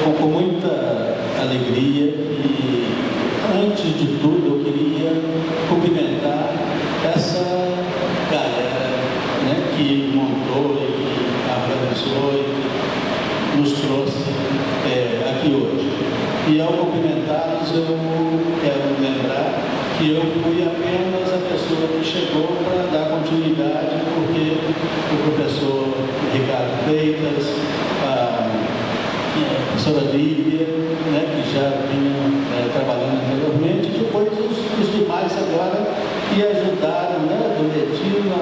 com muita alegria e, antes de tudo, eu queria cumprimentar essa galera, né, que montou e que organizou e nos trouxe aqui hoje. E ao cumprimentá-los, eu quero lembrar que eu fui apenas a pessoa que chegou para dar continuidade, porque o professor Ricardo Freitas, a professora Lívia, né, que já vinham trabalhando anteriormente, e depois os demais agora que ajudaram, né, do Letino,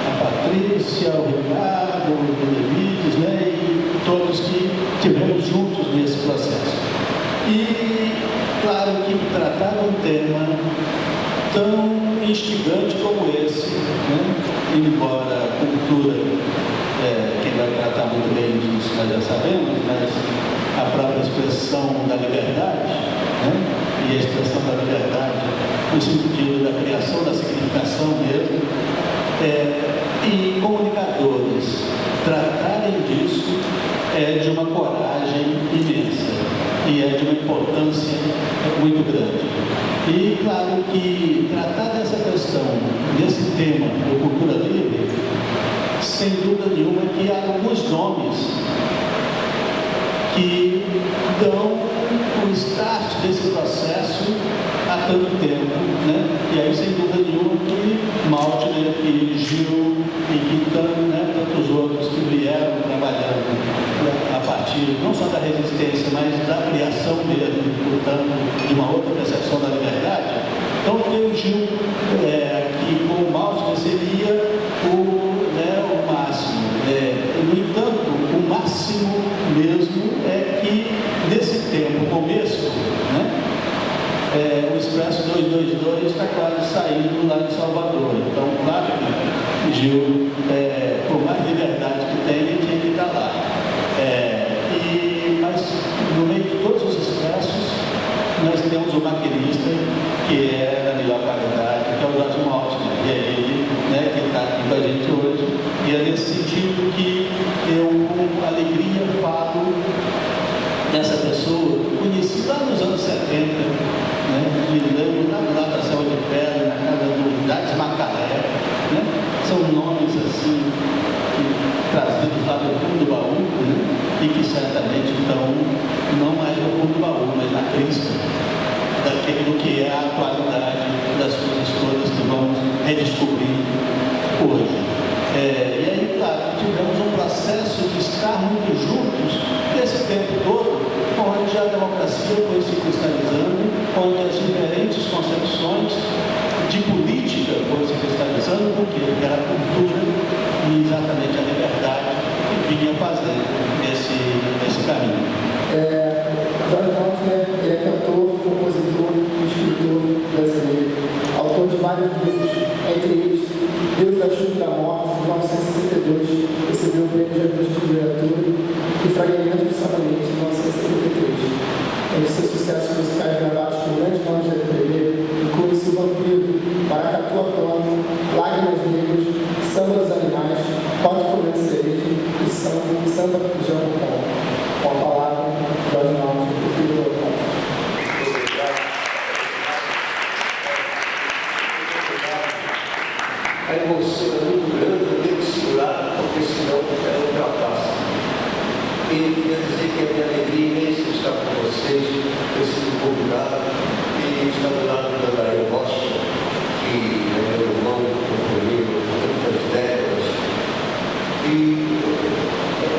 a Patrícia, o Ricardo, o Levides, né, e todos que estivemos juntos nesse processo. E claro que tratar um tema tão instigante como esse, né, embora a cultura, quem vai tratar muito bem disso nós já sabemos, mas a própria expressão da liberdade, né, e a expressão da liberdade no sentido da criação, da significação mesmo, e comunicadores tratarem disso é de uma coragem imensa e é de uma importância muito grande. E claro que tratar dessa questão, desse tema do Cultura Livre, sem dúvida nenhuma que há alguns nomes que dão o start desse processo há tanto tempo, né? E aí, sem dúvida nenhuma, que Maltner, que Gil e que tantos outros que vieram trabalhando a partir não só da resistência, mas da criação mesmo, portanto, de uma outra percepção da liberdade. Então, tem o Gil, que com o Maltner seria o máximo. No entanto, o máximo mesmo é que, nesse tempo, começo, né, o Expresso 222 está quase saindo lá de Salvador. Então, claro que Gil, por mais liberdade que tem, tinha que estar lá. Mas, no meio de todos os expressos, nós temos o maquinista, que é da melhor qualidade, que é o Jorge Maltner. E é ele, né, que está aqui com a gente hoje. E é nesse sentido que eu, com alegria, falo dessa pessoa, conheci lá nos anos 70, né, me lembro lá da Selva de Pedra, na casa do Jacques Macalé, né, são nomes assim, trazidos lá do fundo do baú, né, e que certamente estão não mais no fundo do baú, mas na crista daquilo que é a atualidade das coisas todas que vamos redescobrir hoje. E aí, claro, tivemos um processo de estar muito juntos nesse tempo todo, onde a democracia foi se cristalizando, onde as diferentes concepções de política foram se cristalizando, porque era a cultura e exatamente a liberdade que vinha fazendo esse caminho. Jorge Maltner, ele é cantor, compositor, escritor brasileiro, autor de vários livros, entre eles Deus da Chuva e da Morte, de 1962, recebeu o prêmio de literatura, e Fragmentos de Sabanete, de 1973. Entre seus sucessos musicais gravados com grandes nomes da MPB, inclui-se O Vampiro, Maracatu Autônomo, Lágrimas Negras, Samba dos Animais, Pode Comer Cereja e Samba de Jamocão. Com a palavra, Jorge Maltner, o filho do Otávio. A emoção é muito grande, eu tenho que segurar, porque senão ela ultrapassa. E queria dizer que a minha alegria imensa estar com vocês, ter sido convidado e estar do lado da Daniel Rocha, que é meu irmão, comigo há tantas décadas. E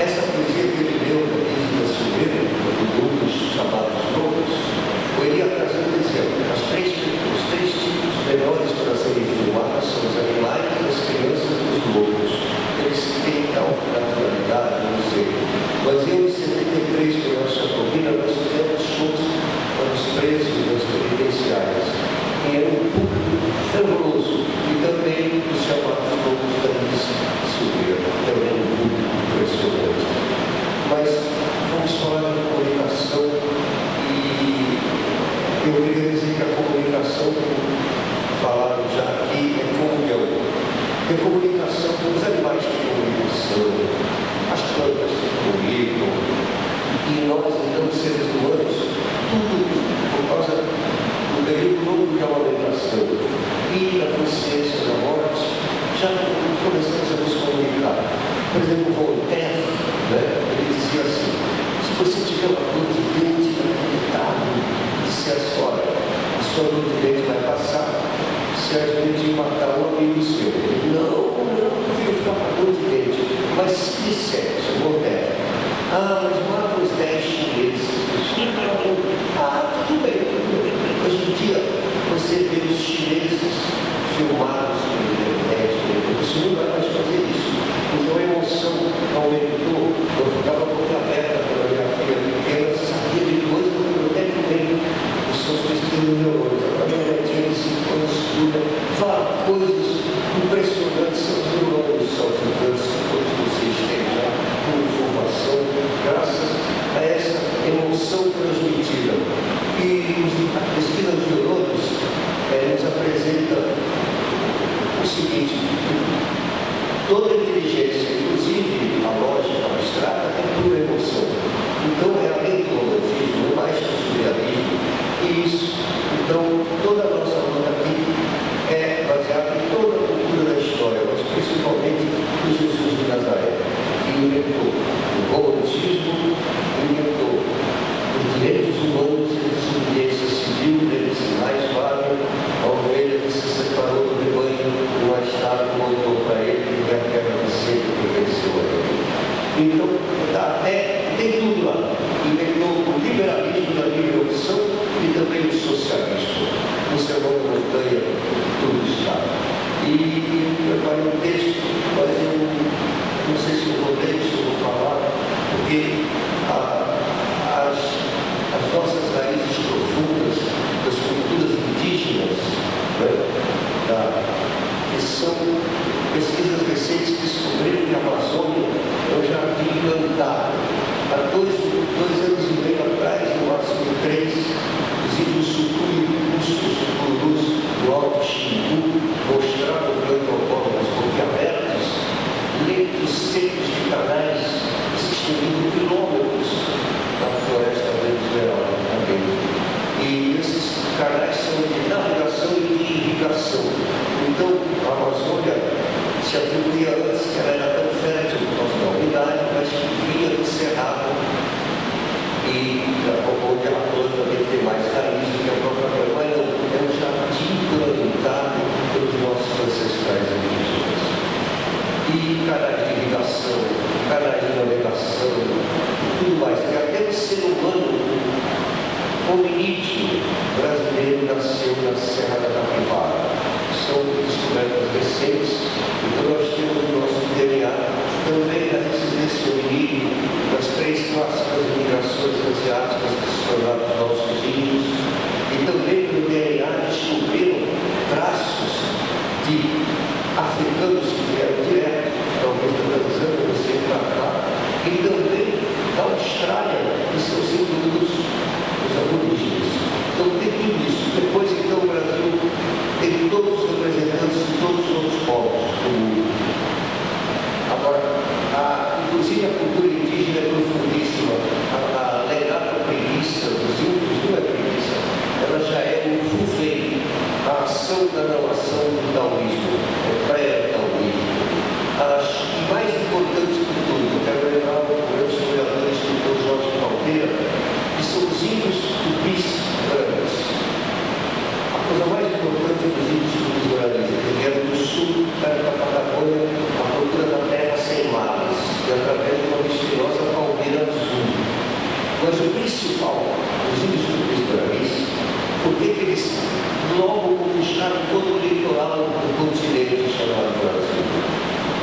essa poesia que ele leu da Isla Silveira, do Lucas, chamados Lobos, eu iria trazer um exemplo. Os três tipos melhores para serem filmados são os animais, as crianças e os lobos. Eles têm tal naturalidade, não sei. Mas eu, em 73, com a nossa família, nós fizemos shows para os presos das penitenciárias. E era um público fervoroso. E também os chamados lobos da Isla Silveira. Também um público impressionante. Mas vamos falar de comunicação. Eu queria dizer que a comunicação, como falaram já aqui, é comunhão. E a comunicação, os animais têm comunicação, as plantas se comunicam, e nós dizia assim: se você tiver uma dor de dente inacreditável, dissesse: olha, a sua dor de dente vai passar se a gente matar um amigo seu. Não, não prefiro ficar com a dor de dente. Mas se dissesse, eu vou ter, mas mata os 10 chineses. Tudo bem, tudo bem. Hoje em dia, você vê os chineses filmados pela internet, você não vai mais fazer isso. Então a emoção aumentou. Eu ficava com a aberta pela minha filha pequena, sabia de coisas que eu até também, os seus pequenos neurônios. Agora minha netinha de 5 anos estuda, fala coisas impressionantes, seus neurônios saltitantes que todos vocês têm já com informação, graças a essa emoção transmitida. E a pesquisa dos neurônios nos apresenta o seguinte: toda inteligência, inclusive a lógica abstrata, é pura emoção. Então é além do romantismo, mais que o surrealismo. E isso, então, toda a nossa luta aqui é baseada em toda a cultura da história, mas principalmente no Jesus de Nazaré, que inventou o romantismo, inventou os direitos humanos e a desobediência civil, deles mais vale a ovelha que se separou do rebanho e mais tarde voltou para ele e aquela que sempre pertenceu a ele. Então, tem tudo lá. Inventou o liberalismo da livre opção e também o socialismo. No Sermão da Montanha, tudo está. E eu preparei um texto, mas eu não sei se eu vou ler, se eu vou falar, porque as nossas raízes profundas das culturas indígenas, que são pesquisas recentes que descobriram que a Amazônia é um jardim encantado. Há 2 anos e meio atrás, no máximo 3, os índios sucurus do Alto Xingu mostraram para antropólogos boquiabertos leitos secos de canais que se estendiam quilômetros na floresta venezuelana também. E esses canais são de navegação e de irrigação. Então, a Amazônia se atribuía antes que ela era tão fértil por causa da umidade, mas que vinha do cerrado e onde a planta deve ter mais raiz do que a própria planta. Mas não, é um jardim plantado pelos nossos ancestrais indígenas. E canais de irrigação, canais de navegação, tudo mais. E até o ser humano hominídeo brasileiro nasceu na Serra da Capivara. São descobertas recentes, então nós temos no nosso DNA também a resistência hominídea das 3 clássicas migrações asiáticas que se tornaram os nossos índios, e também no DNA descobriram traços de africanos que vieram direto, talvez da Tanzânia, você para cá, e também da Austrália, que são símbolos dos aborígenes. Então tem tudo isso. Depois, então, o Brasil tem todos os representantes de todos os outros povos do mundo. Agora, inclusive a cultura indígena é profundíssima. A legata preguiça dos índios não é preguiça, ela já é um fufei, a ação da não ação do taoísmo, pré-taoísmo. E mais importante de tudo, eu quero lembrar o meu historiador e escritor Jorge Caldeira, que são os índios tupis brancos. A coisa mais importante dos índios tupis brancos, eles vieram do sul, perto da Patagônia, à procura da terra sem males, e através de uma misteriosa palmeira azul. Mas o principal dos índios tupis brancos, porque eles logo conquistaram todo o litoral do continente chamado Brasil?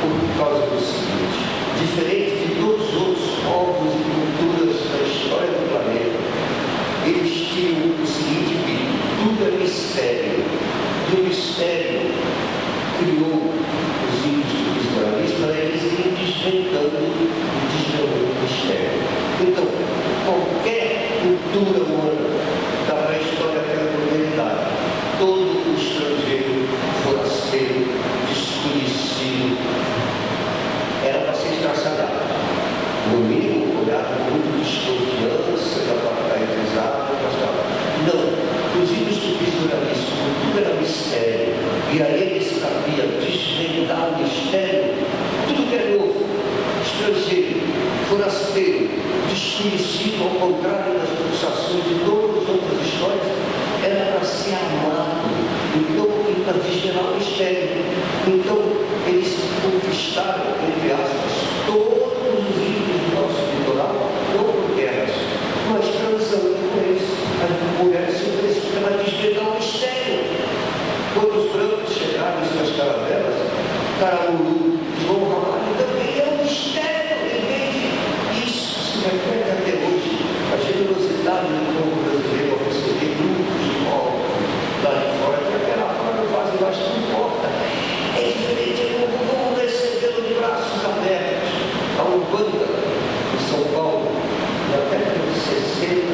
Por causa do seguinte: diferente de todos os outros povos e culturas da história do planeta, eles tinham o seguinte mito: tudo é mistério. E o mistério criou os índios tupis brancos para eles irem desvendando o mistério. Então, qualquer cultura humana da pré-história da modernidade, todo o estrangeiro, forasteiro, desconhecido, era para ser estraçalhado. No mínimo, olhar com muito desconfiança, apartaidizado, afastado. Não, os índios tupis brancos, tudo era mistério, e a eles cabia desvendar o mistério, tudo que é novo, estrangeiro, forasteiro, desconhecido, ao contrário das pulsações de todas as outras histórias, era para ser amado. Então, para desvelar o mistério. Então, eles conquistaram, entre aspas, todos os índios do nosso litoral, não por guerras, mas transando com eles. As mulheres se ofereciam para desvelar o mistério. Quando os brancos chegaram em suas caravelas, Caramuru, João Ramalho, também é um mistério. Em vez disso, se reflete até hoje a generosidade do povo brasileiro ao receber grupos de povos lá de fora, que até lá fora não fazem mais, não importa. É diferente, vamos recebê-lo de braços abertos. A Umbanda, em São Paulo, na década de 60,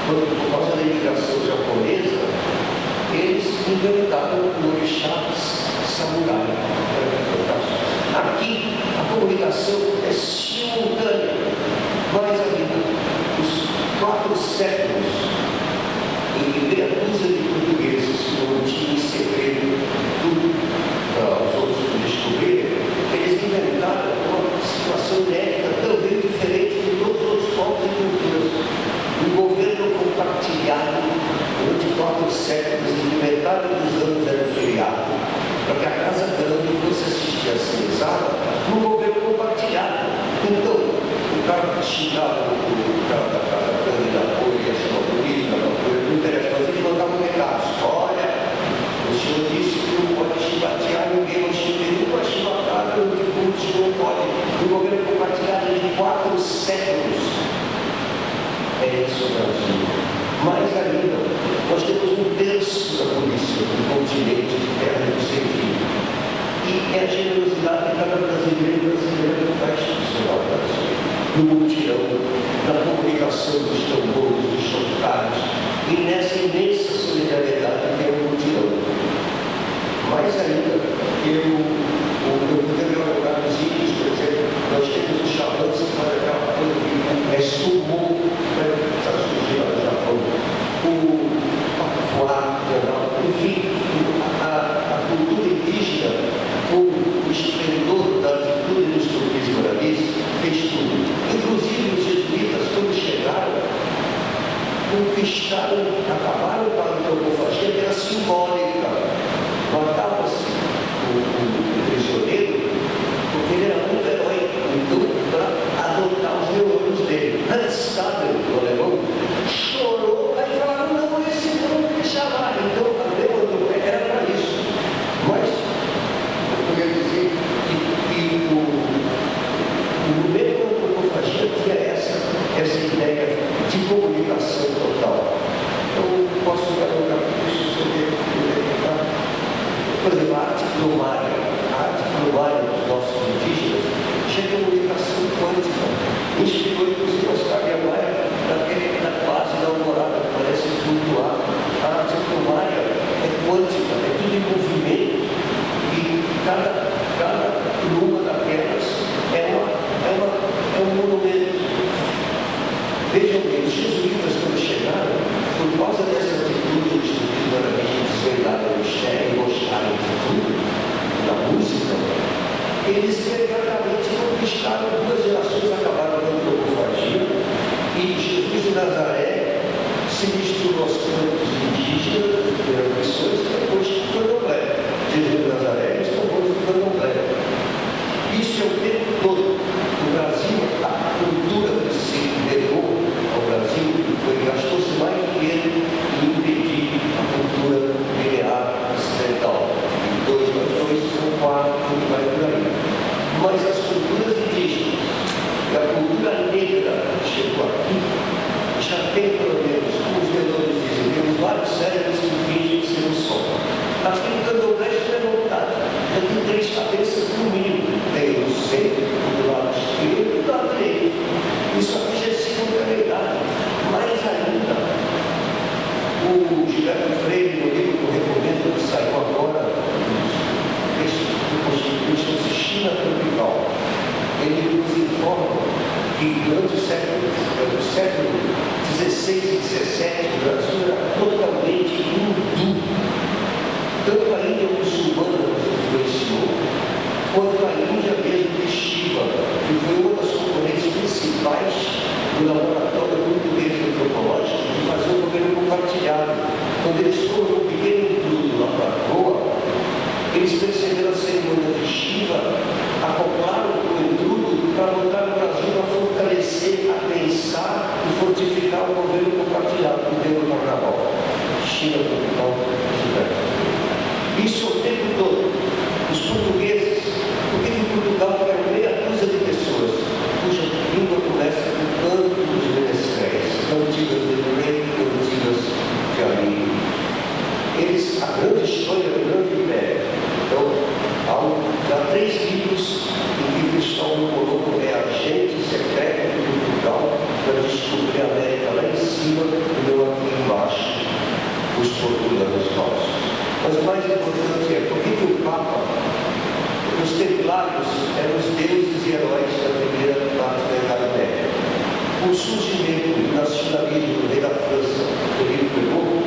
quando, por causa da imigração japonesa, eles inventaram o orixá samurai. Aqui, a comunicação é simultânea, mais ainda, os 4 séculos em que meia dúzia de portugueses não tinham em segredo tudo para os outros descobrirem, eles inventaram uma situação inédita, também diferente de todos os outros povos e culturas. Um governo compartilhado durante 4 séculos, em que metade dos anos era feriado, para que a Casa Grande fosse assistir a Cenizada, num governo compartilhado. Então, o cara xingava o cara da Casa Grande, da apoio, ia chamar bonito, não interessa, mas ele mandava um recado: olha, o senhor disse que não pode chibatear ninguém, o senhor não pode chibatear, o senhor não pode. Um governo compartilhado de 4 séculos. É isso, Brasil. Mais ainda, nós temos 1/3 da polícia do continente de terra do sem fim. E é a generosidade de cada brasileiro e brasileira que faz funcionar o Brasil. No mutirão, na comunicação dos tambores, dos chocalhos, e nessa imensa solidariedade que é o mutirão. Mais ainda, eu poderia jogar nos índios, por exemplo, nós temos o chavão que faz aquela coisa que é sumô, está surgindo no Japão, o papuá, enfim, a cultura indígena, com o esplendor da atitude dos tupis guaranis, fez tudo. Inclusive os jesuítas, quando chegaram, conquistaram, acabaram com a antropofagia, que era simbólica. Matava-se o prisioneiro porque ele era muito heróico, então, para adotar os neurônios dele. Anstado, o alemão, chorou, aí falaram: não, esse não vou deixar lá. Então, era para isso. Mas, eu queria dizer que o meio da antropofagia tinha essa ideia de comunicação total. Eu posso dar um capítulo sobre por exemplo, a arte plumária dos nossos indígenas tinha comunicação quântica. Inspirou inclusive Oscar Niemeyer na base da alvorada, que parece flutuar. A arte plumária é quântica, é tudo em movimento, e cada pluma daquelas é um monumento. Vejam bem, os jesuítas, quando chegaram, por causa dessa atitude do estudo guarani, desvendar o mistério, mostrarem de tudo, da música, eles imediatamente conquistaram 2 gerações, acabaram com a antropofagia, e Jesus de Nazaré se misturou aos cantos indígenas, das primeiras missões, e depois do candomblé. Jesus de Nazaré e os tambores do candomblé. Isso é o tempo todo. No Brasil, a cultura que se negou ao Brasil gastou-se mais dinheiro em impedir a cultura linear ocidental. 2 mais 2 são 4, e vai por aí. Mas as culturas indígenas e a cultura negra que chegou aqui já tem, pelo menos, como os vendedores dizem, temos vários cérebros que fingem ser um só. Aqui no candomblé isso é montado. Já tem 3 cabeças no mínimo. Tem o centro, do lado esquerdo e do lado direito. Isso aqui já é simultaneidade. Mais ainda, o Gilberto Freire, no livro que eu recomendo, que saiu agora, do Constituinte, China Tropical, ele nos informa que durante o século XVI e XVII, o Brasil era totalmente hindu. Tanto a Índia muçulmana nos influenciou, quanto a Índia mesmo de Shiva, que foi uma das componentes principais no laboratório português antropológico de fazer um governo compartilhado. Quando eles foram no pequeno intrudo lá para Goa, eles perceberam a cerimônia de Shiva, acoplaram o intrudo para botar o Brasil a fortalecer, a pensar e fortificar o governo compartilhado no tempo do carnaval. China, capital, gigante. Isso o tempo todo. Os portugueses, porque em Portugal eram meia dúzia de pessoas, cuja língua começa com canto de menestréis, cantigas de rei, cantigas de amigo. Eles, a grande história do grande império. Então, há 3 livros em que Cristóvão Colombo é agente secreto de Portugal para descobrir a América lá em cima e não aqui embaixo, os portugueses falsos. Mas o mais importante é, por que o Papa, os templários eram os deuses e heróis da primeira parte da Idade Média. O surgimento do nacionalismo do rei da França, Felipe II,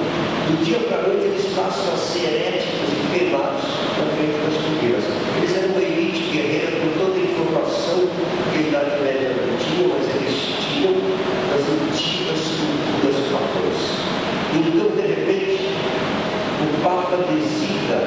do dia para a noite eles passam a ser heréticos e queimados na frente das fogueiras. Eles eram uma elite guerreira com toda a informação que a Idade Média não tinha, mas eles tinham das antigas culturas pagãs. Então, de repente, o Papa designa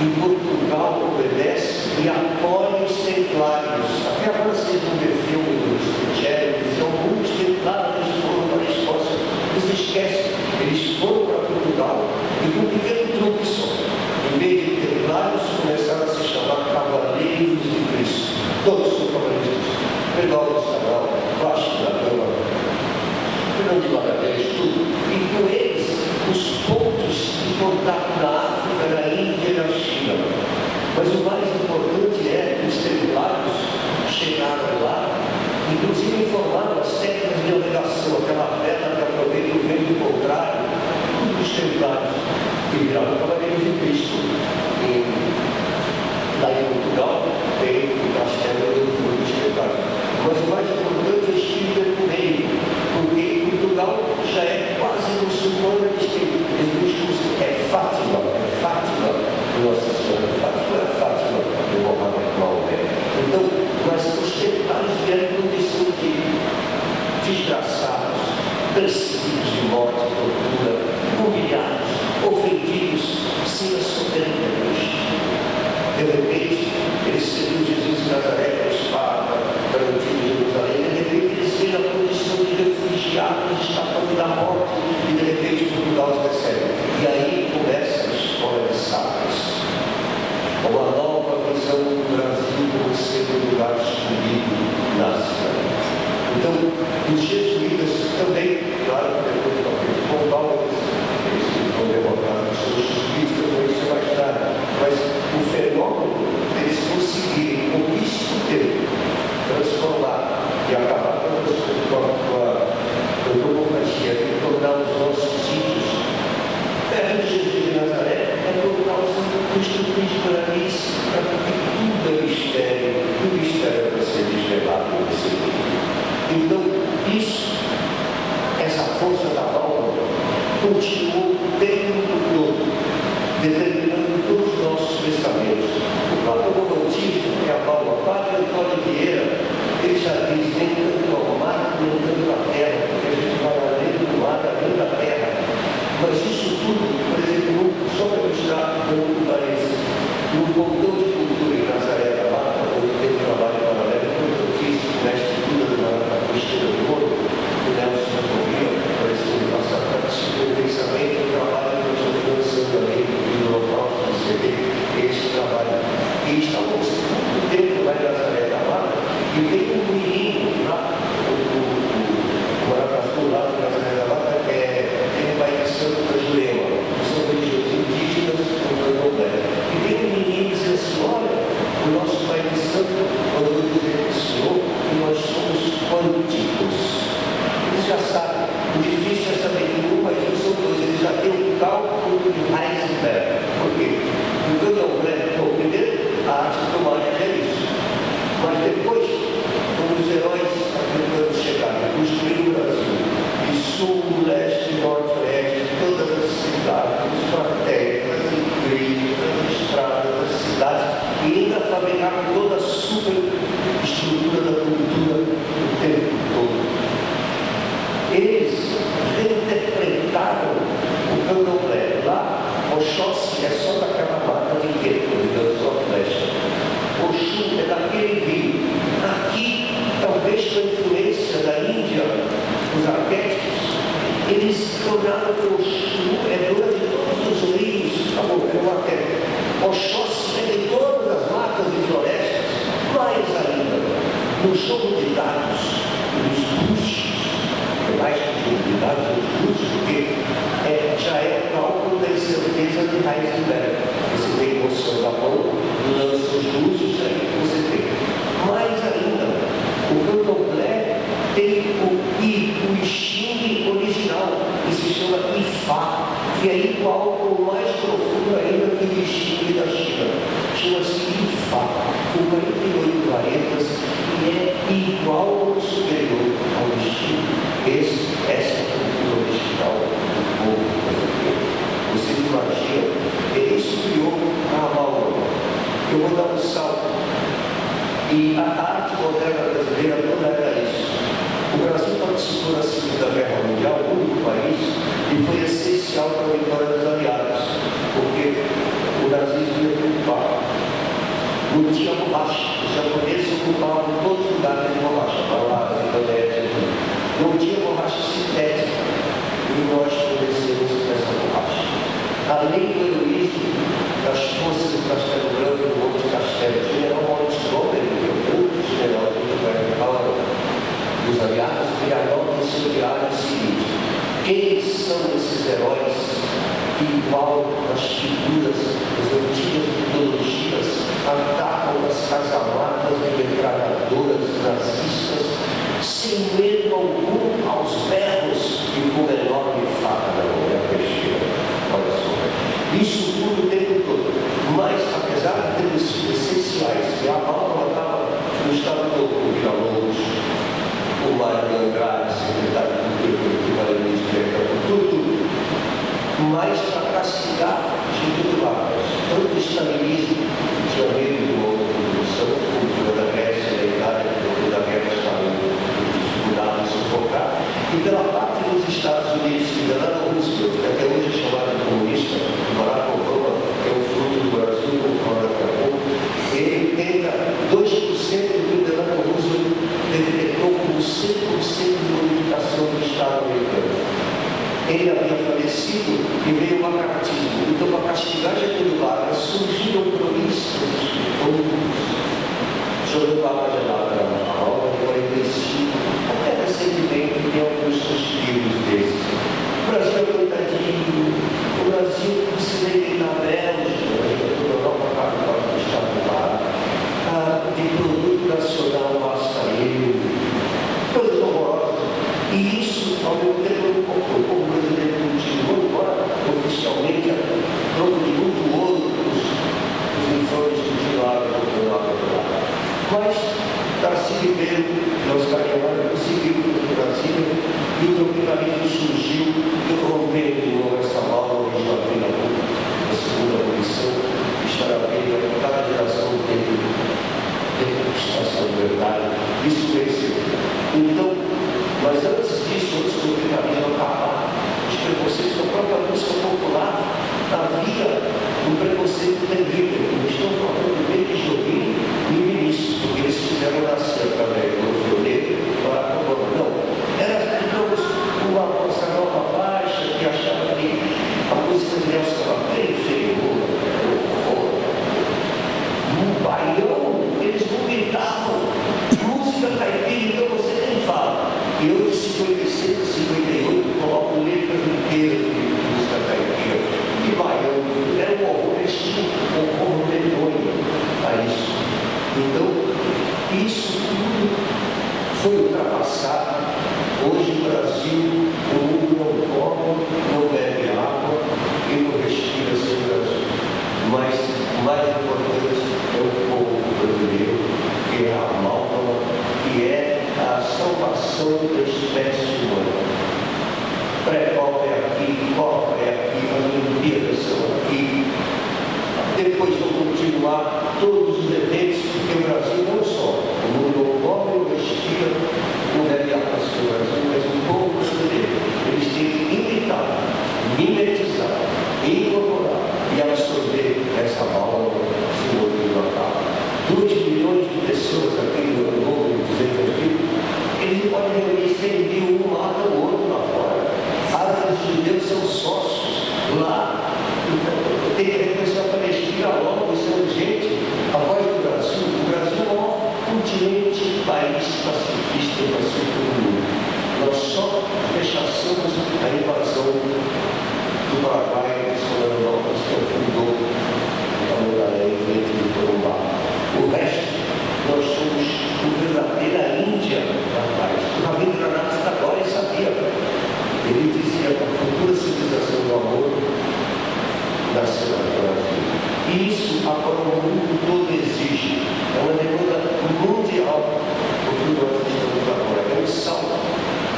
em Portugal, obedece e apoia os templários. Até agora vocês vão ver filme dos Evangelhos, alguns templários foram para a Escócia. Eles esquecem, eles foram para Portugal e com um pequeno truque só. Em vez de templários, começaram a se chamar Cavaleiros de Cristo. Todos são Cavaleiros de Cristo. Pedro Cabral, Vasco da Gama, Fernando de Magalhães, tudo. E com eles, os pontos de contato na África, na Índia e na China. Mas o mais importante é que os templários chegaram lá, inclusive informaram as técnicas de navegação, aquela vela que aproveita o vento contrário, tudo dos templários, que viraram Cavaleiros de Cristo. Lá em Portugal tem o castelo dos templários. Mas o mais importante é o estilo ecumênico, porque Portugal já é quase muçulmana, é Fátima, Nossa Senhora, Fátima, do Maomé. Então, mas os templários vieram em condição de desgraçados, perseguidos de morte, tortura, humilhados, ofendidos, sem a soberania de Deus. De repente, eles seguiram Jesus de Nazaré com a espada, garantindo Jerusalém, e de repente eles veem a condição de refugiados, escapando da morte, e de repente Portugal os recebe. E aí começa a história de Sagres. Uma nova visão do Brasil como sendo um lugar escolhido na cidade. Então, os jesuítas também, claro, depois do Pombal, eles vão derrotar os seus jesuítas, com isso mais tarde. Mas o fenômeno deles conseguirem, com isso tempo, transformar e acabar com a antropofagia e tornar os nossos sítios perto de Jesus de Nazaré, é por causa do estudo de Guaranis, porque tudo é mistério, e o mistério vai ser desvelado nesse livro. Então, isso, essa força da alma, continuou o tempo todo, determinando todos os nossos pensamentos. O próprio romantismo, que é a Paula Pátria, Antônio Vieira, ele já diz, nem tanto ao mar, nem tanto à terra, porque a gente vai além do mar, além da terra. Mas isso tudo, por exemplo, só para ilustrar um país, no Pontão de Cultura em Nazaré da Mata, onde tem um trabalho paralelo importantíssimo, mestre Duda do Maracatu, Estrela do Ouro, o Nelson Corrêa, parece que ele passado participou intensamente do trabalho que nós estamos lançando ali no Holocausto do CD, esse trabalho. E estávamos muito tempo lá em Nazaré da Mata, e veio um menino lá, o Maracatu lá de Nazaré da Mata, ele vai de Santo da Jurema, que são religiosos indígenas do Candomblé. E tem um menino que diz assim, olha, o nosso pai de santo mandou dizer para o Senhor que nós somos quânticos. Eles já sabem, o difícil é saber que um mais um são dois, eles já têm um cálculo de Heisenberg. Por quê? No Candomblé, bom, primeiro, a arte do mágica é isso. Mas depois, quando os heróis africanos chegaram, construíram o Brasil, e sul, leste, norte, oeste, todas as cidades, os quartéis, as igrejas, as estradas, as cidades, e ainda fabricaram toda a superestrutura da cultura o tempo todo. atividades dos cursos, porque já é cálculo da incerteza de Heisenberg. Você tem noção da mão, lança os usos, aí você tem. Mais ainda, o candomblé tem o Xing original, que se chama Ifá, que é igual ou mais profundo ainda que o Xing da China. Chama-se Ifá, com 48 varetas, e é igual ou superior ao Xing. Essa é a cultura original do povo brasileiro. Você imagina, isso criou a amálgama. Eu vou dar um salto. E a arte moderna brasileira toda era isso. O Brasil participou da Segunda Guerra Mundial, o único país, e foi essencial para a vitória dos aliados, porque o nazismo ia triunfar. Não tinha borracha. Os japoneses ocupavam todos os lugares de borracha, Malásia, Indonésia, não tinha borracha sintética. E nós fornecemos essa borracha. Além do heroísmo das forças do Castelo Branco e do Monte Castelo, o general Maurício Gomes, que é o outro general do governo dos aliados, ele anota em seu diário o seguinte: quem são esses heróis que, igual as figuras das antigas mitologias, atacam as casamatas de metralhadoras nazistas sem medo algum, aos berros e com enorme faca na mão? É a peixeira. Olha só. Isso tudo o tempo todo. Mas, apesar de terem sido essenciais, e a Amálgama estava no estado todo, o Villa-Lobos, o Mário de Andrade, secretário de Cultura, que vai ministrar tudo. Mas para castigar Getúlio Vargas, tanto o stalinismo, tinha medo de uma outra revolução, como da Grécia, da Itália, da guerra espanhola, dificuldade de sufocar, e pela parte dos Estados Unidos, que enganaram Roosevelt, que até hoje é chamado de comunista, Barack Obama, que é o fruto do Brasil, como fala daqui a pouco, ele tenta 2% do que o Delano Roosevelt decretou como 100% de unificação do Estado americano. Ele havia falecido e veio o macartismo. Então, para castigar Getúlio Vargas, surgiram cronistas, escritores, jogando água gelada na obra de 45, até recentemente tem alguns livros desses. O Brasil é coitadinho, o Brasil precisa ir na Bélgica, toda a Europa capital do Estado lá, de produto nacional basta ele, coisas horrorosas. E isso, ao mesmo tempo, o povo brasileiro continuou, embora oficialmente, troco de muito ouro os informes continuaram continuando lá. Mas Darcy Ribeiro e Oscar Niemeyer conseguiram no Brasil, e o tropicalismo surgiu, e rompendo de novo essa amálgama de Joaquim Nabuco, a segunda posição, que estará bem, cada geração tem estação de verdade. Isso venceu. Então, mas antes disso, antes do tropicalismo acabar, os preconceitos da própria música popular havia um preconceito terrível. Eles estão falando bem de Jobim e Vinícius, porque eles fizeram nascer através do Orfeu para a Obama. Não, era, digamos, uma bossa nova baixa que achava que a música de Nelson estava bem inferior. No Baião, eles vomitavam música caipira, então você nem fala. E eu, de 56 a 58, coloco letras inteiras de música caipira. E Baião, era um horror, eles tinham um horror medonho a isso. Então, isso tudo foi ultrapassado. Hoje, no Brasil, o mundo não come, não bebe água e não respira sem o Brasil. Mas, o mais importante é o povo brasileiro, que é a amálgama, que é a salvação da espécie humana. Pré-copa é aqui, Copa é aqui, Olimpíadas são aqui. Depois vão continuar todos os eventos, porque o Brasil não só, o mundo não come, não respira, não bebe água sem o Brasil, mas o povo brasileiro, eles têm que imitar, mimetizar, incorporar e absorver essa amálgama se o outro não acaba. 2 milhões de pessoas aqui no Ano Novo, em 200 mil, eles podem reunir 100 mil, um mata o outro lá fora. Árabes e judeus são sócios lá. Então, tem que reconhecer a Palestina logo, isso é urgente. A voz do Brasil, o Brasil é o maior continente, país pacifista e pacífico do mundo. Nós só rechaçamos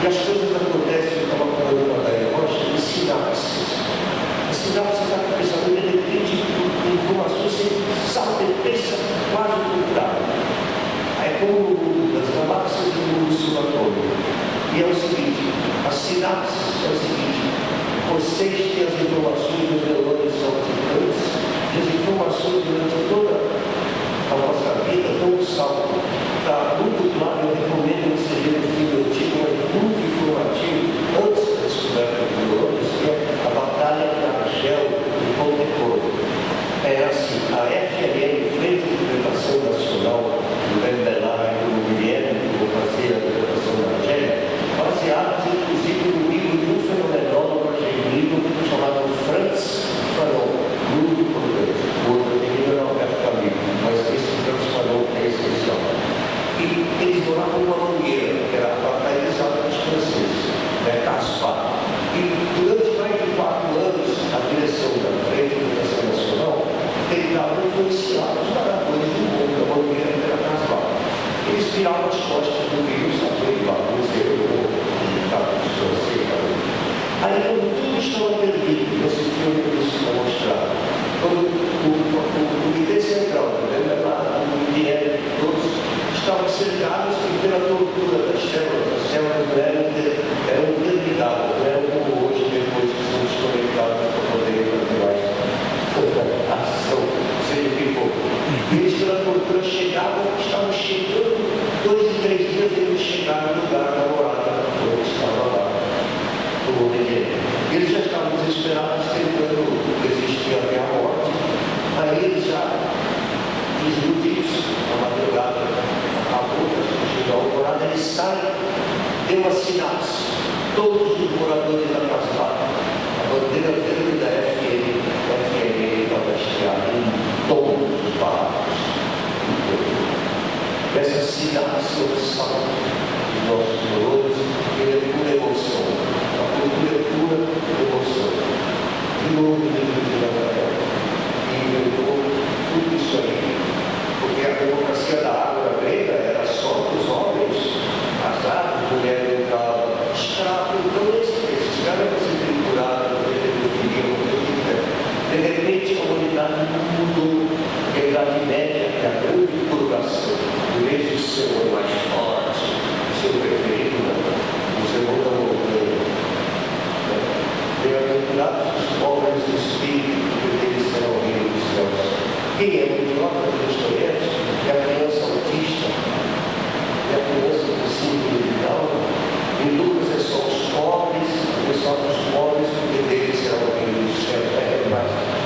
E as coisas acontecem, eu estava falando com a Daí Rocha, de sinapses. A sinapse está pensando, de repente, informações, você salta e pensa quase o contrário. É como o mundo das galáxias e o mundo subatômico. E é o seguinte, a sinapse é o seguinte, vocês têm as informações dos neurônios saltitantes, e as informações durante toda a nossa vida dão um salto. Está muito claro, eu recomendo que você veja um filme antigo, mas muito informativo, antes da descoberta dos neurônios, que é a Batalha de Argel de Pontecorvo. É assim, a FLN, Frente de Libertação Nacional, do Bembelar e do Guilherme, que vou fazer a libertação da Argélia, baseados inclusive no livro de um fenomenólogo argentino chamado Franz Fanon, muito importante. O outro argentino era Alberto Camus, mas esse Franz Fanon é essencial. E eles moravam numa mangueira, que era a batalhizada dos franceses, Caspar. E durante mais de 4 anos, a direção da Frente de Libertação Nacional tentava influenciar os moradores do mundo da mangueira que era Caspar. Eles viravam as costas do rio, sabe, lá no museu, aí, quando tudo estava perdido, nesse filme que isso está mostrado, quando o Comitê Central, o Bembelar, o Guilherme, todos estavam cercados pela tortura das células não eram interligadas, não eram como hoje, depois que são desconectadas para poderem fazer mais ação, seja o que for. E eles, pela tortura, estavam chegando, 2 e 3 dias eles chegaram no lugar da morada, onde estava lá. Eles já estavam desesperados, tentando resistir até a morte. Aí eles já, desiludidos, na madrugada, acabou, chegou a alvorada, eles saem, tem uma sinapse. Todos os moradores da Caspar, a bandeira verde da FLN estava hasteada em todos os barracos. Essa sinapse é o salto dos nossos valores, ele é pura emoção. A cultura é pura emoção. De novo, o livro de Rafael inventou tudo isso aí, porque a democracia da água grega era só para os homens, casados, mulheres entravam, escravos, então esses caras vão ser triturados, definiam, de repente a humanidade mudou, a Idade Média, que é a grande purgação, em vez de ser o mais forte, ser o preferido, o segundo da montanha. Bem-aventurados os pobres de espírito, porque eles serão o reino dos céus. Quem é o idiota que Dostoiévski? É a criança autista, é a criança com síndrome de Down. Em Lucas é só os pobres, é só os pobres, porque deles serão o reino dos céus.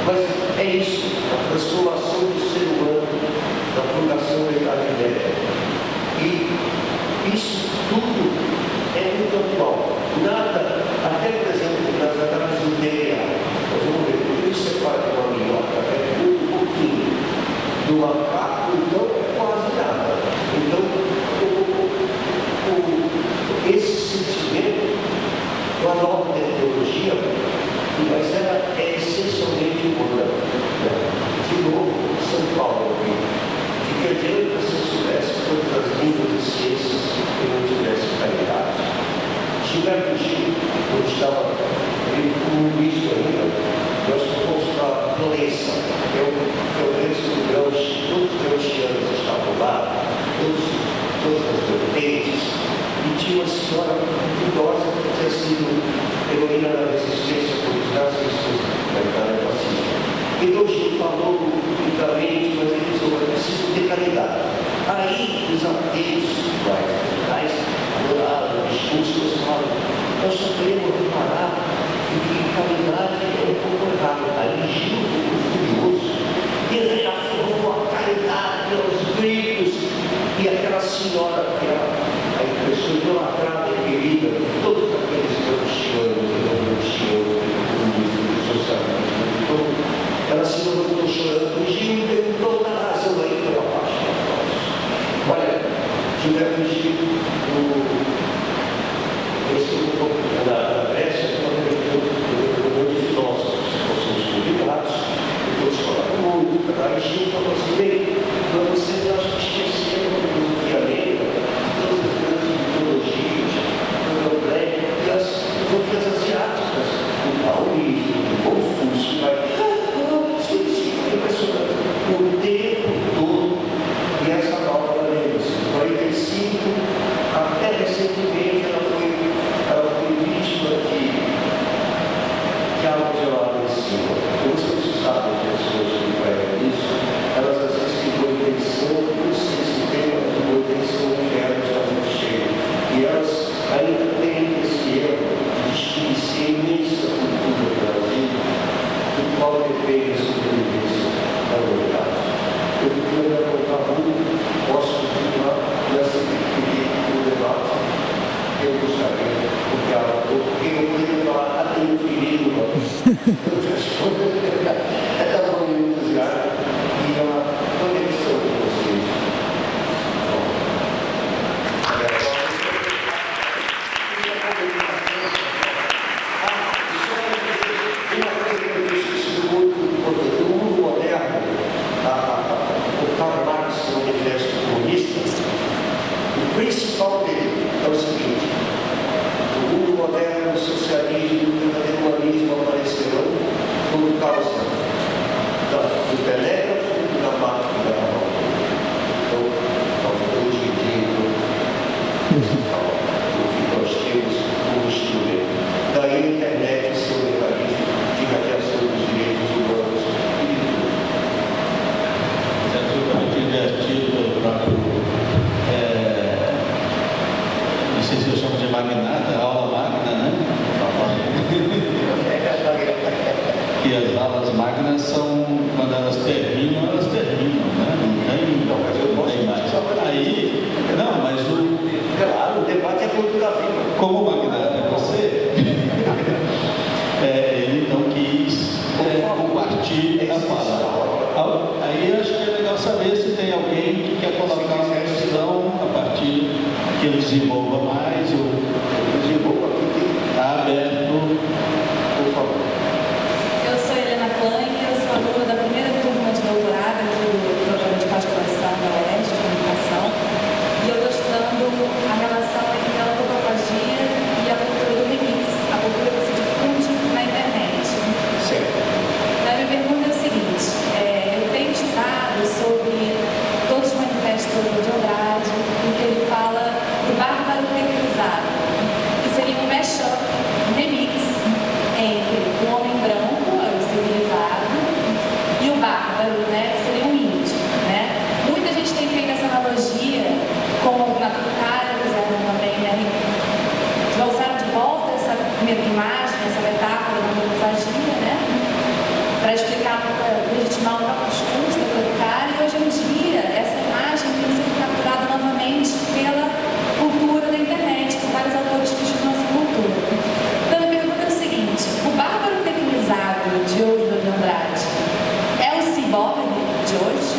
Mas é isso, a transformação do ser humano, da purgação da Idade Média. E isso tudo é muito atual. Nada, até por exemplo, nas análises do DNA, nós vamos ver, o que separa de uma minhoca é muito pouquinho, do macaco, então é quase nada. Então, esse sentimento, uma nova tecnologia, mas ela é essencialmente humana. De novo, São Paulo, de que adianta se eu soubesse todas as línguas e ciências e não tivesse caridade. Gilberto Gil, quando estava comunista ainda, nós fomos para Florença, que é o berço do Gramsci, todos os gramscianos estavam lá, todas as vertentes, e tinha uma senhora muito idosa que tinha sido heroína da resistência por os nazistas da Itália fascista. Então Gil falou lentamente, mas ele disse: eu preciso ter caridade. Aí os ateus mais radicais adoraram o discurso, eles falam: nós só queremos reparar que caridade é um pouco errado. Aí Gil ficou furioso e reafirmou a caridade aos gritos. E aquela senhora, que era a pessoa idolatrada e querida de todos aqueles gramscianos e não gramscianos, comunistas, socialistas, então, ela se levantou chorando. O Gil teve toda a razão, aí foi abaixo. Olha, Gilberto Gil, na Grécia, quando ele falou, porque eu queria falar, tem um filhinho, outras coisas, é tão entusiasmo e é uma conexão com vocês. Uma coisa que eu esqueci muito importante, no mundo moderno, o Karl Marx, no Manifesto Comunista, o principal dele é o seguinte: no mundo moderno, o socialismo e o capitalismo aparecerão por causa do telégrafo e da máquina da mão. Então, hoje em dia, o que nós temos como instrumento. Daí a internet e seu mecanismo de radiação dos direitos humanos e de tudo. É absolutamente invertido pelo próprio, não sei se eu chamo de magnata, aula magna, né? Que as aulas magnas são, quando elas terminam, né? Não tem mais. Aí, não, mas Claro, o debate é cultura viva. como o magnata é você, ele não quis compartilhar a fala. Aí eu acho que é legal saber se tem alguém que quer colocar uma questão a partir que ele desenvolva mais ou Desenvolva aqui, está aberto. por favor. Eu sou Helena Planck, eu sou aluna da primeira turma de doutorado aqui do programa de pós-graduação da UERJ de comunicação, e eu estou estudando a relação entre a antropofagia e a cultura do remix, a cultura que se difunde na internet. Certo. A minha pergunta é o seguinte: eu tenho estudado sobre todos os manifestos de Andrade, em que ele fala do bárbaro pequenizado, que seria um mashup, um remix entre o homem branco, o civilizado, e o bárbaro, né, que seria um índio, né? Muita gente tem feito essa analogia com na Tucária, fizeram também, né? Trouxeram de volta essa imagem, essa metáfora da antropofagia, né? Para explicar, legitimar o próprio discurso da Tucária, e hoje em dia essa imagem tem sido capturada novamente pela cultura da internet, por vários autores que estudam essa cultura. Então, a pergunta é o seguinte: o bárbaro tecnizado de hoje do Andrade é o ciborgue de hoje?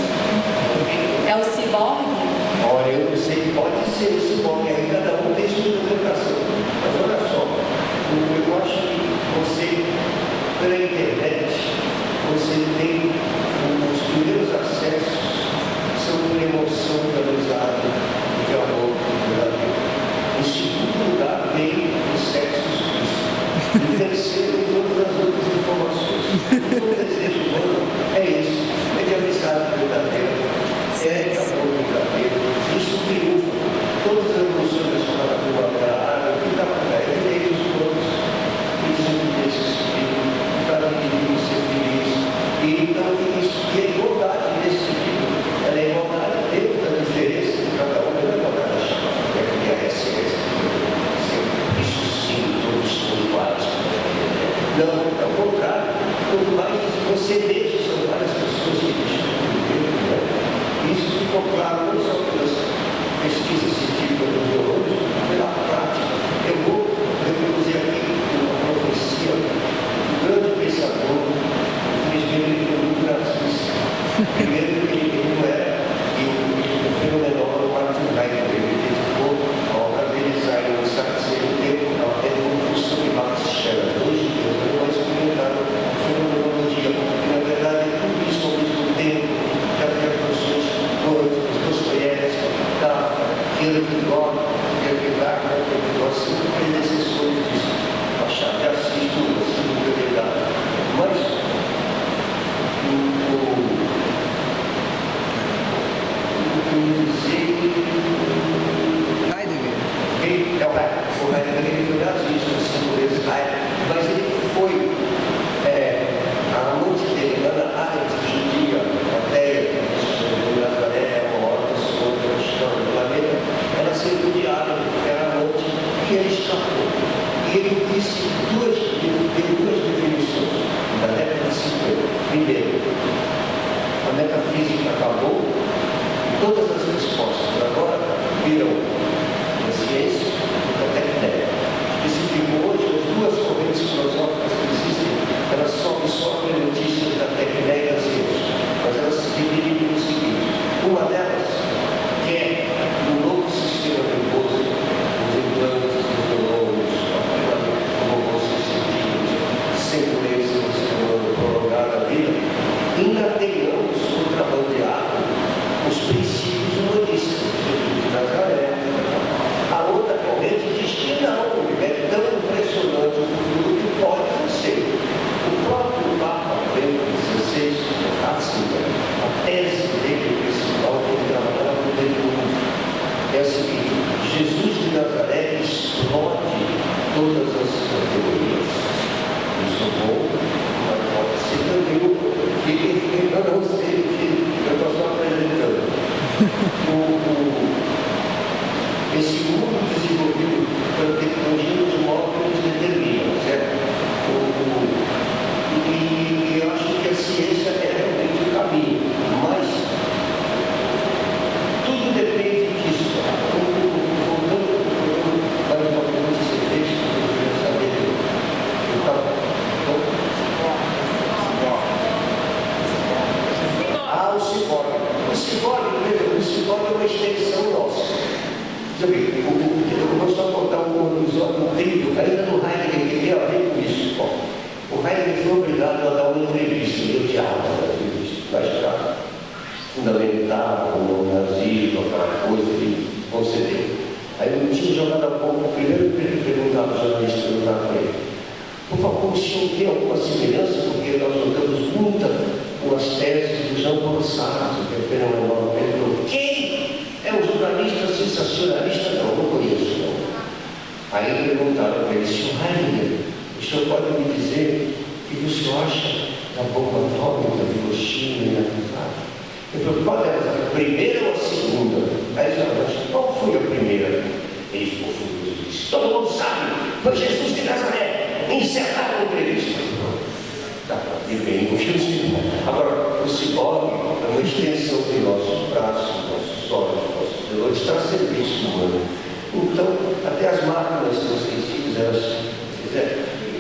É o ciborgue? Olha, eu não sei, pode ser o ciborgue, aí cada um tem sua interpretação. Mas olha só, eu acho que você, pela internet, você tem os primeiros acessos, são uma emoção canalizada de amor verdadeiro. Em segundo lugar, vem o sexo explícito. Em terceiro, todas as outras informações. O desejo humano é isso, é de amizade verdadeira, é de amor verdadeiro. Isso triunfa. Todas as emoções relacionadas com a água, que dá para cair, direitos humanos, e desobediência civil, para o indivíduo ser feliz. E então, isso, e a igualdade nesse sentido, ela é igualdade dentro da diferença de cada um, não é igualdade da chama, é a essência. Isso sim, todos são iguais. Não, ao contrário, quanto mais você deixa, são várias pessoas que discutem, né? Isso ficou claro não só pelas pesquisas científicas dos biólogos, pela prática. Eu vou reproduzir aqui uma profecia do grande pensador, infelizmente ele foi muito racista. Primeiro, ele não era, e o fenomenólogo Martin Heidegger, ele dedicou a obra dele, Sein und Sein, sem o tempo, a evolução de Max Scheler. Hoje, Deus, eu vou experimentar a fenomenologia, porque na verdade é tudo isso ao mesmo tempo, já tem produções poéticas, Dostoiévski, Kafka, Kierkegaard, nós somos predecessores disso, Machado de Assis, tudo, assim, muito verdade. Mas, o Heidegger ele foi nazista, mas ele foi a amante dele, Ana Arendt, judia, ateia, Nazaré, Morta, Souza, Chão, Planeta, ela serviu de árabe, era amante, e ele escapou. E ele disse duas definições da década de 50. Primeiro, a metafísica acabou, e todas as respostas agora viram a ciência e a técnica. Especificou hoje todas as categorias. Isso é bom, mas pode ser também que eu não sei que eu estou só apresentando. Esse mundo desenvolvido pela tecnologia de modo que nos determina, certo? E eu acho que a ciência é realmente o caminho, mas tudo depende disso. Voltando para o que você fez, eu queria saber. O ciborgue. O ciborgue é uma extensão nossa. Eu vou só contar um episódio incrível, ainda no Heidegger, que tem a ver com isso. O Heidegger foi obrigado a dar uma entrevista, ele odiava a entrevista, mas para fundamentar o nazismo, aquela coisa que ele concedeu. Aí eu tinha jogado a pouco, primeiro perguntava ao jornalista, perguntava para ele: por favor, o senhor tem alguma semelhança? Porque nós notamos muita com as teses do Jean Paul Sartre, que é fenomenal. Ele falou: quem é um jornalista sensacionalista? Não conheço, não. Aí perguntaram para ele: senhor Heidegger, o senhor pode me dizer o que o senhor acha da bomba atômica de Hiroshima e Nagasaki? Ele falou: qual é a primeira ou a segunda? Aí ele falou: qual foi a primeira? Ele ficou furioso e disse: todo mundo sabe, foi Jesus de Nazaré. Encerraram a entrevista. Dá para ver bem o que eu sei. Agora, o ciborgue é uma extensão de nossos braços, nossos olhos, nossos dedos, está a serviço humano. Então, até as máquinas que são sensíveis, elas.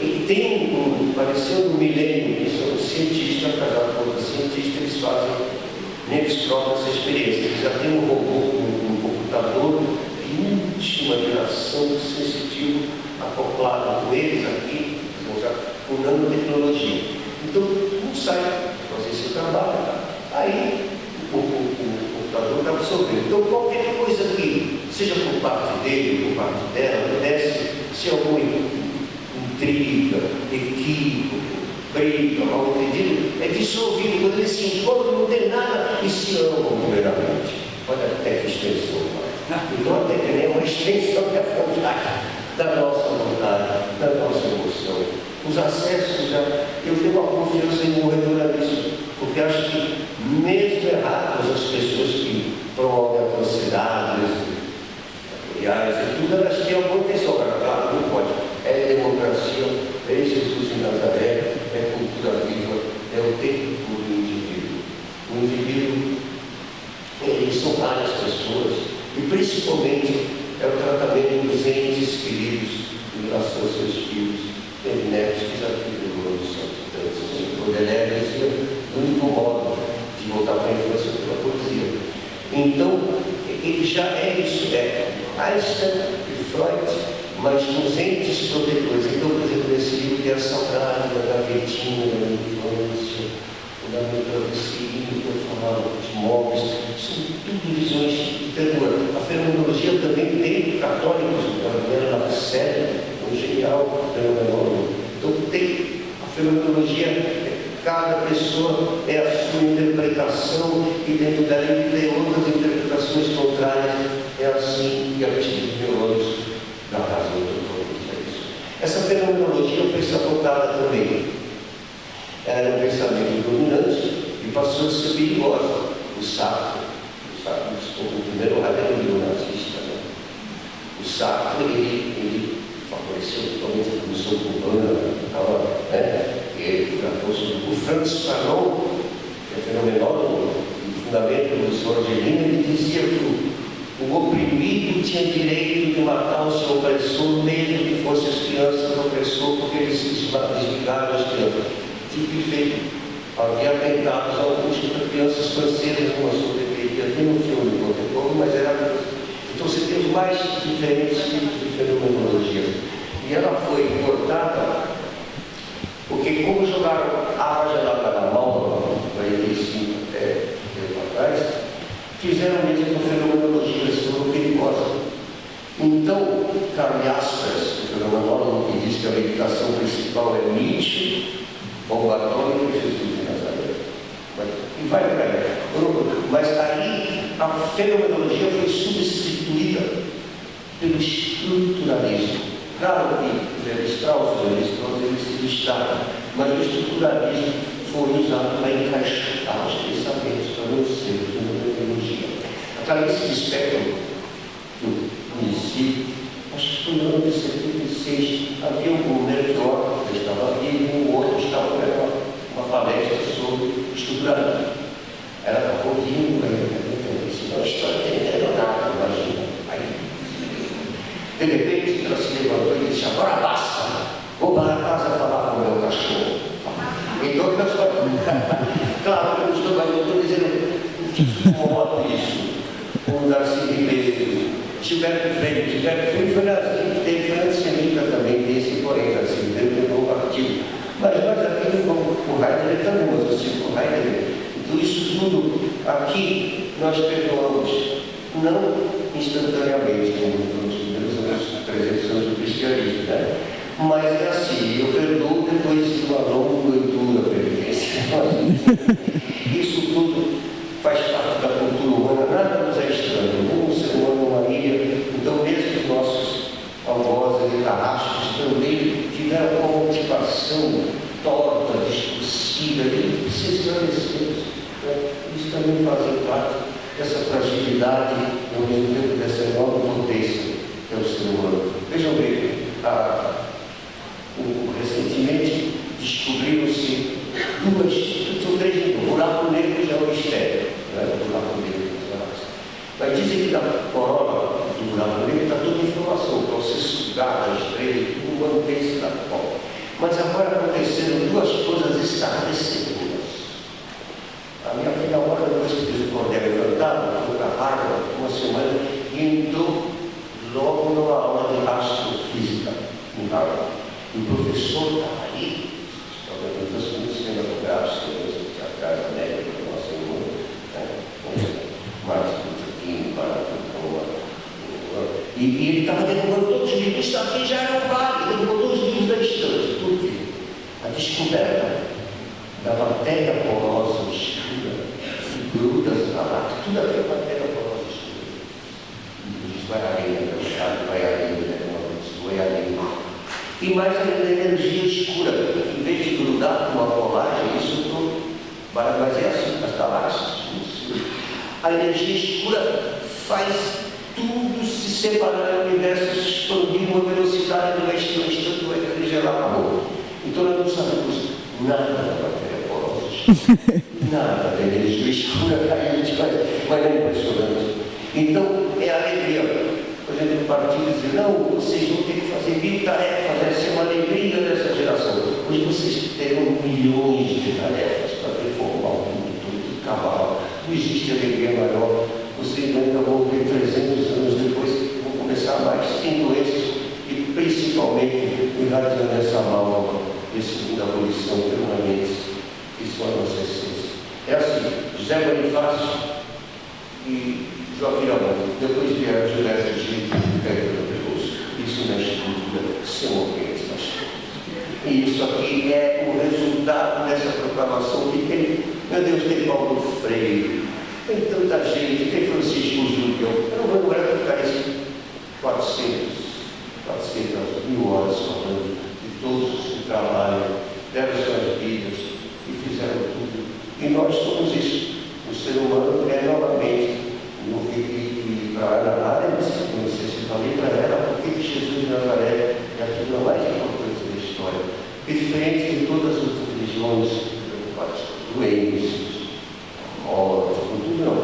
E tem parecendo um milênio, que são cientistas, casado com outros cientistas, eles fazem, neles próprios essa experiência. Eles já têm um robô, um computador de última geração sensitivo acoplado com eles aqui, já com nanotecnologia. Então, um sai fazer esse trabalho, tá? Aí o computador está absorvendo. Então, qualquer coisa que seja por parte dele ou por parte dela, pudesse ser alguma intriga, equívoco, briga, mal entendido, é dissolvido. Quando eles se encontram, não tem nada e se amam primeiramente. Olha até que extensão. Então, até que nem é uma extensão da vontade, da nossa vontade, da nossa emoção. Os acessos, eu tenho uma confiança em morredorismo, porque acho que, mesmo erradas as pessoas que promovem atrocidades, materiais e tudo, elas têm alguma intenção. Claro, não pode. É democracia, é Jesus em Nazaré, é cultura viva, é o tempo do indivíduo. O indivíduo, eles são várias pessoas, e principalmente é o tratamento dos entes queridos em relação aos seus filhos. Teve netos que já tiveram evolução de tantos. O Baudelaire dizia: o único modo de voltar para a infância pela poesia. Então, ele já é isso, Einstein e Freud, mas com os entes protetores. Então, por exemplo, nesse livro tem a saudade da gavetinha da minha infância, da minha travessia, que eu falava dos móveis, são tudo visões de ternura. A fenomenologia também tem católicos, a Lacerda, genial, fenomenal. Então tem a fenomenologia, cada pessoa é a sua interpretação, e dentro dela tem outras interpretações contrárias. É assim que artigos biológicos da razão é isso. Essa fenomenologia foi sabotada também. Era um pensamento dominante e passou a ser perigosa. O Sartre, o primeiro radicalismo nazista, né? O Sartre, ele favoreceu totalmente a Comissão Cubana, o Francis Fanon, que é fenomenólogo, o fundamento do Sorgelino, ele dizia que o oprimido tinha direito de matar o seu opressor, mesmo que fossem as crianças do opressor, porque eles desligaram as crianças. Tipo feito. Havia atentados a algumas crianças francesas com a sua deveria ter no filme do Contemporâneo, mas era. Então você tem os mais diferentes tipos de fenomenologia. E ela foi cortada, porque como jogaram água gelada na mão, para ele até tempo atrás, fizeram mesmo com fenomenologia, eles foram perigosos. Então, Karl Jaspers, o fenomenólogo, que diz que a meditação principal é Nietzsche, bomba atômica e Jesus de Nazaré. E vai para aí. Mas aí a fenomenologia foi substituída pelo estruturalismo. Claro que Strauss ele se destaca, mas o estruturalismo foi usado para encaixar os pensamentos, para não ser uma teologia. Através desse espectro que eu conheci, acho que foi no ano de 76, havia um Melchior que estava vivo, um outro estava dando uma palestra sobre estruturalismo. Ela estava ouvindo, não estou entendendo nada, imagina. De repente, ela se levantou e disse: agora basta, vou para casa falar com o meu cachorro. Então, nós falamos, claro, eu estou dizendo que modo isso, o Darcy Ribeiro, Gilberto Freire foi antissemita também, tem esse porém, Darcy Ribeiro levou um artigo. Mas nós aqui, com o Heidegger também, mas assim, com o Heidegger, então isso tudo aqui nós perdoamos, não instantaneamente, como nos primeiros anos, 300 anos do cristianismo, né? Mas é assim, eu perdoo depois de uma longa e dura penitência. Isso tudo faz parte da cultura humana, nada nos é estranho. Um ser humano, uma ilha, então mesmo os nossos algozes e carrascos também tiveram uma motivação torta, discursiva, e precisa esclarecer. Isso também faz parte dessa fragilidade, ao mesmo tempo dessa enorme potência que é o ser humano. Vejam bem, recentemente descobriram-se são três níveis. O buraco negro já é um mistério, né? O buraco negro, mas dizem que na corola do buraco negro está toda a informação, para você sugar as estrelas, tudo mantém-se na cola. Mas agora aconteceram duas coisas estarrecedoras. A minha filha, agora, depois que fez o cordel encantado, foi para Harvard uma semana e entrou logo numa aula de astrofísica em Harvard. E o professor estava ali, talvez muito cinematográfico, teatrais da América, da nossa irmã, Marcos Coutinho, e ele estava derrubando todos os livros. Isso aqui já era válido, ele botou os livros da estante. Por quê? A descoberta da matéria porosa escura que gruda as galáxias, tudo aquilo é matéria porosa escura. Isso vai além, vai além. E mais ainda a energia escura, em vez de grudar com uma colagem, isso tudo, mas é assim, as galáxias, a energia escura faz tudo se separar do universo, se expandir uma velocidade do instante, a energia lá acabou. Então nós não sabemos nada da matéria porosa, nada da energia escura, a gente mas é impressionante. Então é a alegria. Por exemplo, o partido dizer: não, vocês vão ter que fazer 1000 tarefas, essa é uma alegria dessa geração. Hoje vocês terão milhões de tarefas para reformar o mundo todo de cavalo. Não existe alegria maior. Vocês ainda vão ver 300 anos depois, vão começar mais sem doenças e principalmente irradiando essa malva, esse mundo da abolição permanente, que são a nossa essência. É assim, José Bonifácio e Joaquim Amor, depois vieram Gilberto Gil e Pedro Veloso. Isso na estrutura, são ouventes das coisas. E isso aqui é o resultado dessa proclamação que tem, meu Deus, tem Paulo Freire, tem tanta gente, tem Francisco Júlio. Eu não vou lembrar que ficar isso 400 mil horas falando de todos os que trabalham, deram suas vidas e fizeram tudo. E nós somos isso. O ser humano é novamente. E para Ana Arendt, não sei se falei para ela, por que Jesus de Nazaré é a figura mais importante da história. Porque diferente de todas as outras religiões, doentes, mortos, tudo não.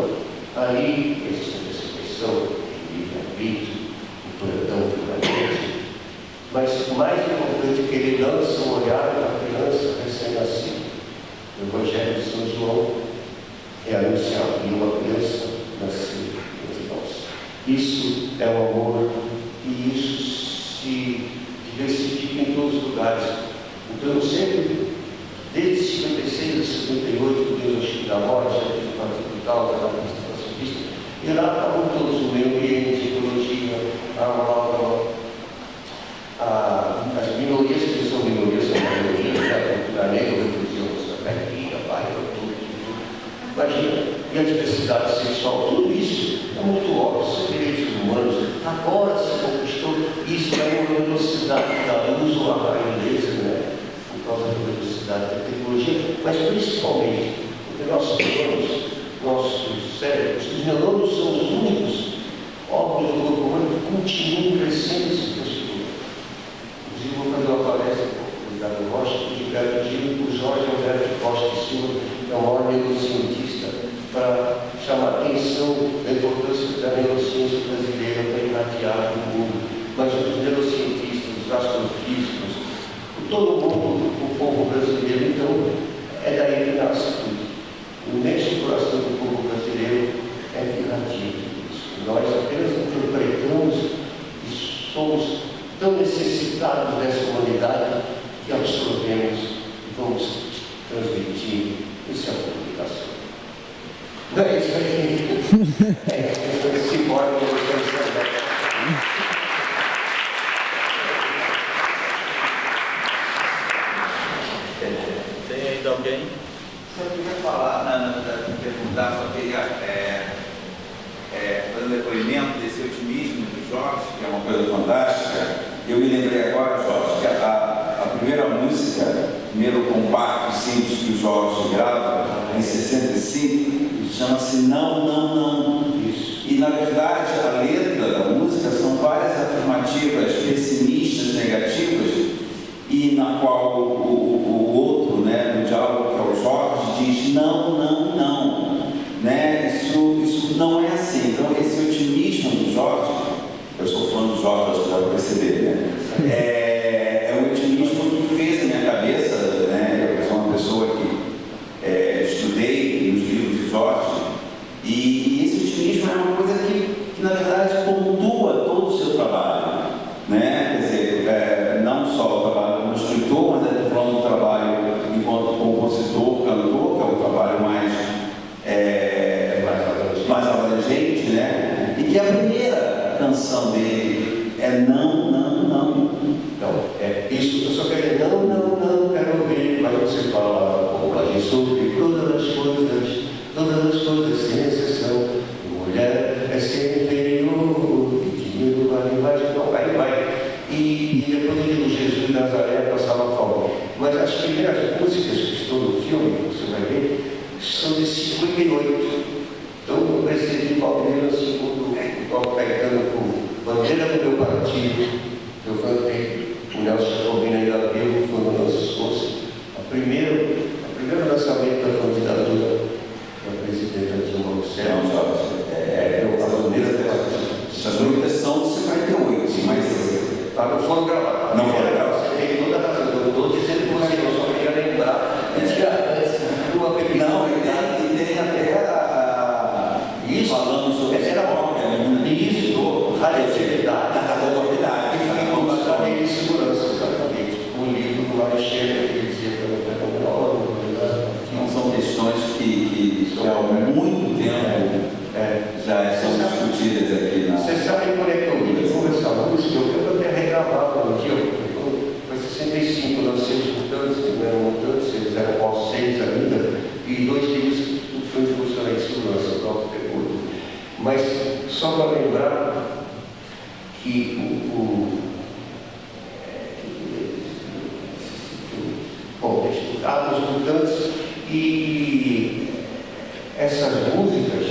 Ali existe a ressurreição, o livre-arbítrio, o perdão permanente. Mas o mais importante é que ele lança um olhar para a criança recém-nascida. No Evangelho de São João é anunciado que uma criança nasceu entre nós. Isso é o amor e isso se diversifica em todos os lugares. Então eu sempre, desde 56 a 58, que Deus acho que da morte, do Partido Tal, da Constituição Vista, e lá estavam todos, o meio ambiente, a ecologia, as minorias que são minorias, são maiorias, a cultura negra, a religião, a caipira, a bairro, tudo. Imagina. E a diversidade sexual, tudo isso é muito óbvio, são direitos humanos. Agora se conquistou isso, é uma velocidade. da uso a inglesa, né? Por causa da velocidade da tecnologia, mas principalmente porque nossos neurônios, nossos cérebros, os neurônios são os únicos órgãos do corpo humano que continuam crescendo e se transformando. Inclusive, vou fazer uma palestra com o Ricardo Rocha, o Jorge Alberto Costa e Silva, que é o maior neurocientista, para chamar a atenção da importância da neurociência brasileira para irradiar o mundo. Mas os neurocientistas, os astrofísicos, todo mundo, o povo brasileiro, então, é daí que nasce tudo. O imenso coração do povo brasileiro é que irradia tudo isso. Nós apenas interpretamos e somos tão necessitados dessa humanidade que absorvemos e vamos transmitir. Isso é a comunicação. Não é isso aí. É esse embora que eu quero Tem ainda alguém? Eu queria falar, perguntar, só queria fazer um depoimento desse otimismo do Jorge, que é uma coisa fantástica. Eu me lembrei agora, Jorge, que a primeira música, primeiro compacto simples que o Jorge grava, em 65, chama-se Não, Não, Não. E, na verdade, a letra da música são várias afirmativas pessimistas, negativas, e na qual o outro, né, no diálogo, que é o Jorge, diz não, não, não, né? Isso não é assim. Então, esse otimismo do Jorge, eu sou fã do Jorge, acho que já vai perceber, né? É o otimismo que fez a minha cabeça, né? Eu sou uma pessoa que estudei nos livros de Jorge, e esse otimismo é uma coisa que na verdade, pontua todo o seu trabalho, né? Quer dizer, não só o trabalho como escritor, mas ele falando do trabalho enquanto compositor, cantor, que é o trabalho mais abrangente, né? E que a primeira canção dele é Não, Não, Não. Então, isso, eu só quero dizer, não, quero ouvir, mas você fala bobagem sobre todas as coisas, sem exceção. Mulher é ser inferior, pedindo vale mais, então aí vai. E depois eu digo Jesus de Nazaré passava fome. Mas as primeiras músicas que estão no filme, você vai ver, são de 58. Então eu percebi Palmeiras, segundo o Paulo Caetano, com Bandeira do Meu Partido, eu cantei, o Nelson Jacobina ainda viu quando lançou-se. O primeiro lançamento da candidatura da presidenta Dilma Rousseff. Essas músicas são de 58, mas não foram gravadas. Não foram gravadas. Você tem toda a razão. Eu estou dizendo que você não só queria lembrar. Não, e tem até isso, falando sobre essa obra, isso, radioatividade, e foi uma lei de segurança, exatamente. Um livro do Mário Scherer, que dizia que não são questões que há muito tempo já são discutidas aqui na... Você sabe quando é que eu vi essa música? Eu quero até regravar um dia. Foi 65, lancei os Mutantes, que não eram Mutantes, eles eram Pós 6 ainda, e 2 livros que foi funcionar em segurança, o próprio pegou. Mas, só para lembrar que bom, estudava os Mutantes e essas músicas,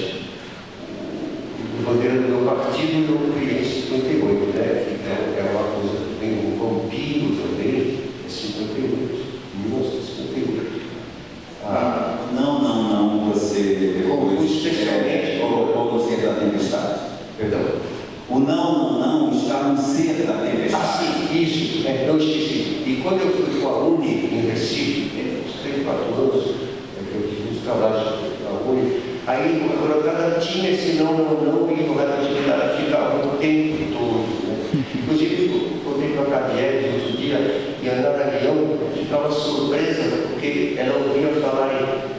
o Bandeira do Meu Partido eu criei em 58, né? Então é uma coisa que tem um vampiro também, é 58, 1958. Não, você depois especialmente colocou no Ser da Tempestade. Perdão. O não está no Ser da Tempestade. Sim, isso, não esqueci. E quando eu fui com a Uni em Recife, uns 3, 4 anos, eu fiz uns trabalhos na Uni, aí a colocada tinha esse não, e o radioatividade ficava o tempo todo. Né? Inclusive, eu contei para a Cadiel outro dia, e a Ana Daniel ficava surpresa, porque ela ouvia falar,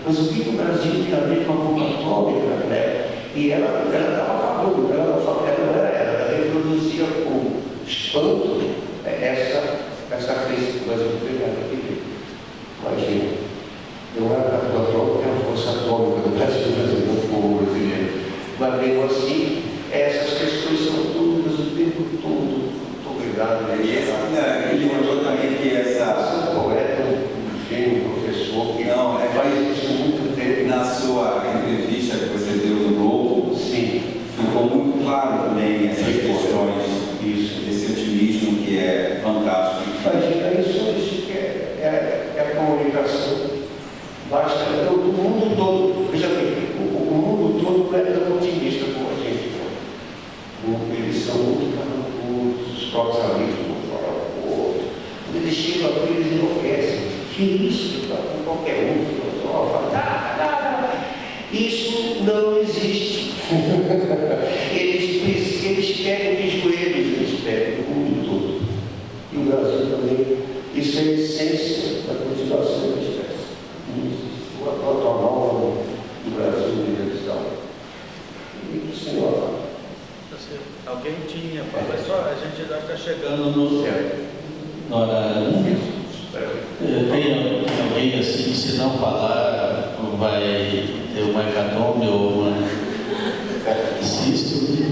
mas o que o Brasil tem a ver com a bomba atômica, né? E ela estava falando, ela reproduzia com espanto essa crise que o Brasil pegava aqui. Imagina, não era a atômica, era a força atômica do Brasil, não como brasileiro. Mas mesmo assim, essas questões são todas o tempo todo. Muito obrigado. E esse que isso, com qualquer um, filosófico, isso não existe. Eles pegam de joelhos, eles pegam o mundo todo. E o Brasil também, isso é a essência da continuação da espécie. Não existe uma protonova do Brasil universal. E o senhor. Alguém tinha, mas só a gente já está chegando no horário. Tem alguém assim que se não falar vai ter uma hecatombe ou uma cisto?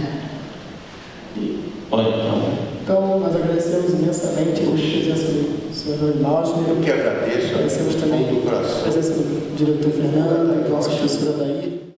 Olha, não. Então, nós agradecemos imensamente a presença do Sr. Ronaldo. Eu que agradeço. Agradecemos também do a coração. presença do diretor Fernando, da nossa professora Daí.